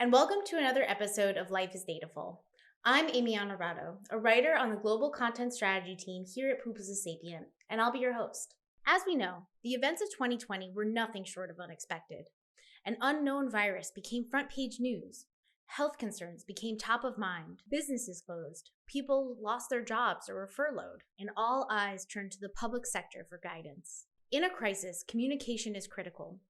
and welcome to another episode of Life Is Dataful. I'm Amy Honorado, a writer on the global content strategy team here at Publicis Sapient, and I'll be your host. As we know, the events of 2020 were nothing short of unexpected. An unknown virus became front page news. Health concerns became top of mind. Businesses closed. People lost their jobs or were furloughed, and all eyes turned to the public sector for guidance. In a crisis, communication is critical.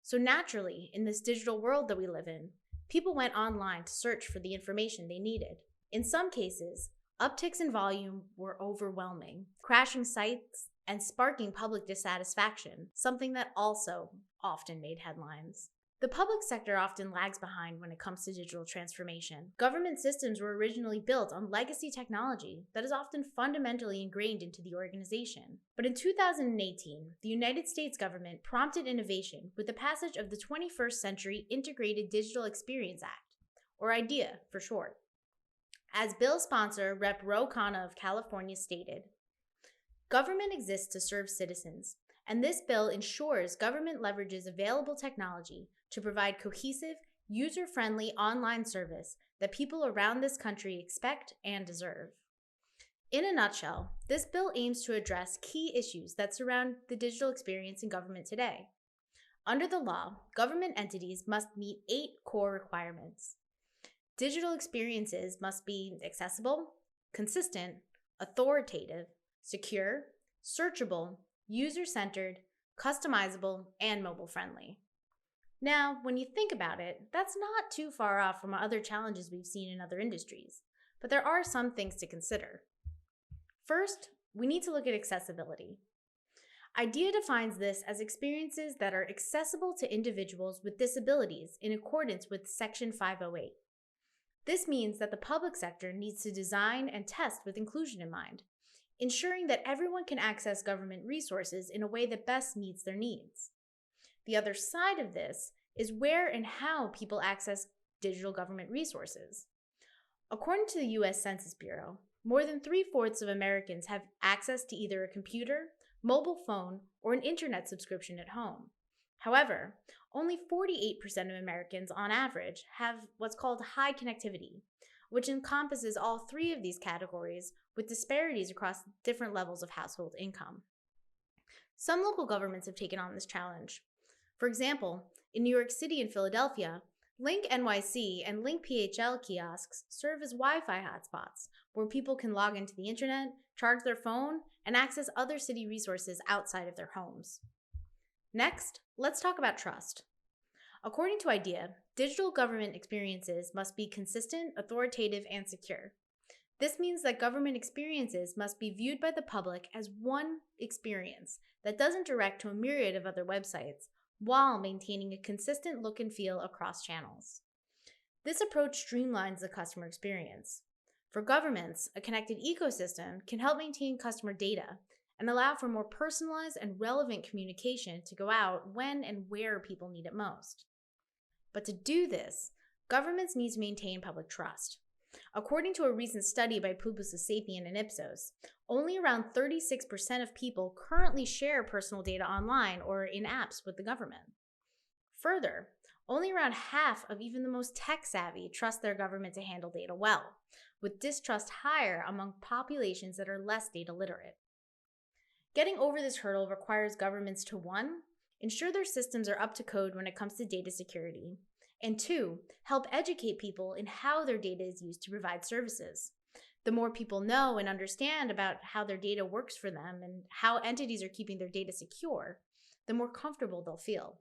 So naturally, in this digital world that we live in, people went online to search for the information they needed. In some cases, upticks in volume were overwhelming, crashing sites and sparking public dissatisfaction, something that also often made headlines. The public sector often lags behind when it comes to digital transformation. Government systems were originally built on legacy technology that is often fundamentally ingrained into the organization. But in 2018, the United States government prompted innovation with the passage of the 21st Century Integrated Digital Experience Act, or IDEA for short. As bill sponsor Rep. Ro Khanna of California stated, "Government exists to serve citizens, and this bill ensures government leverages available technology to provide cohesive, user-friendly online service that people around this country expect and deserve." In a nutshell, this bill aims to address key issues that surround the digital experience in government today. Under the law, government entities must meet 8 core requirements. Digital experiences must be accessible, consistent, authoritative, secure, searchable, user-centered, customizable, and mobile-friendly. Now, when you think about it, that's not too far off from other challenges we've seen in other industries, but there are some things to consider. First, we need to look at accessibility. IDEA defines this as experiences that are accessible to individuals with disabilities in accordance with Section 508. This means that the public sector needs to design and test with inclusion in mind, ensuring that everyone can access government resources in a way that best meets their needs. The other side of this is where and how people access digital government resources. According to the U.S. Census Bureau, more than 3/4 of Americans have access to either a computer, mobile phone, or an internet subscription at home. However, only 48% of Americans on average have what's called high connectivity, which encompasses all 3 of these categories with disparities across different levels of household income. Some local governments have taken on this challenge. For example, in New York City and Philadelphia, Link NYC and Link PHL kiosks serve as Wi-Fi hotspots where people can log into the internet, charge their phone, and access other city resources outside of their homes. Next, let's talk about trust. According to IDEA, digital government experiences must be consistent, authoritative, and secure. This means that government experiences must be viewed by the public as one experience that doesn't direct to a myriad of other websites, while maintaining a consistent look and feel across channels. This approach streamlines the customer experience. For governments, a connected ecosystem can help maintain customer data and allow for more personalized and relevant communication to go out when and where people need it most. But to do this, governments need to maintain public trust. According to a recent study by Publicis Sapient and Ipsos, only around 36% of people currently share personal data online or in apps with the government. Further, only around half of even the most tech-savvy trust their government to handle data well, with distrust higher among populations that are less data literate. Getting over this hurdle requires governments to 1, ensure their systems are up to code when it comes to data security, and 2, help educate people in how their data is used to provide services. The more people know and understand about how their data works for them and how entities are keeping their data secure, the more comfortable they'll feel.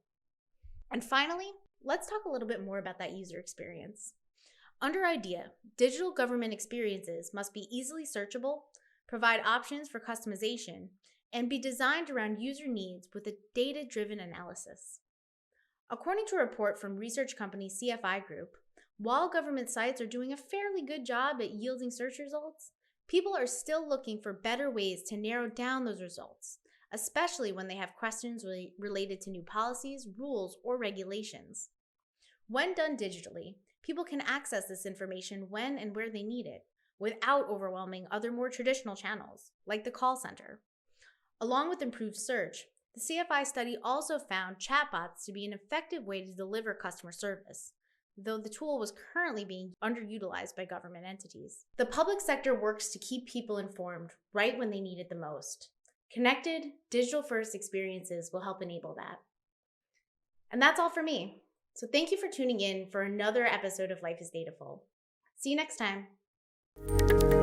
And finally, let's talk a little bit more about that user experience. Under IDEA, digital government experiences must be easily searchable, provide options for customization, and be designed around user needs with a data-driven analysis. According to a report from research company CFI Group, while government sites are doing a fairly good job at yielding search results, people are still looking for better ways to narrow down those results, especially when they have questions related to new policies, rules, or regulations. When done digitally, people can access this information when and where they need it, without overwhelming other more traditional channels, like the call center. Along with improved search, the CFI study also found chatbots to be an effective way to deliver customer service, though the tool was currently being underutilized by government entities. The public sector works to keep people informed right when they need it the most. Connected, digital-first experiences will help enable that. And that's all for me. So thank you for tuning in for another episode of Life is Dataful. See you next time.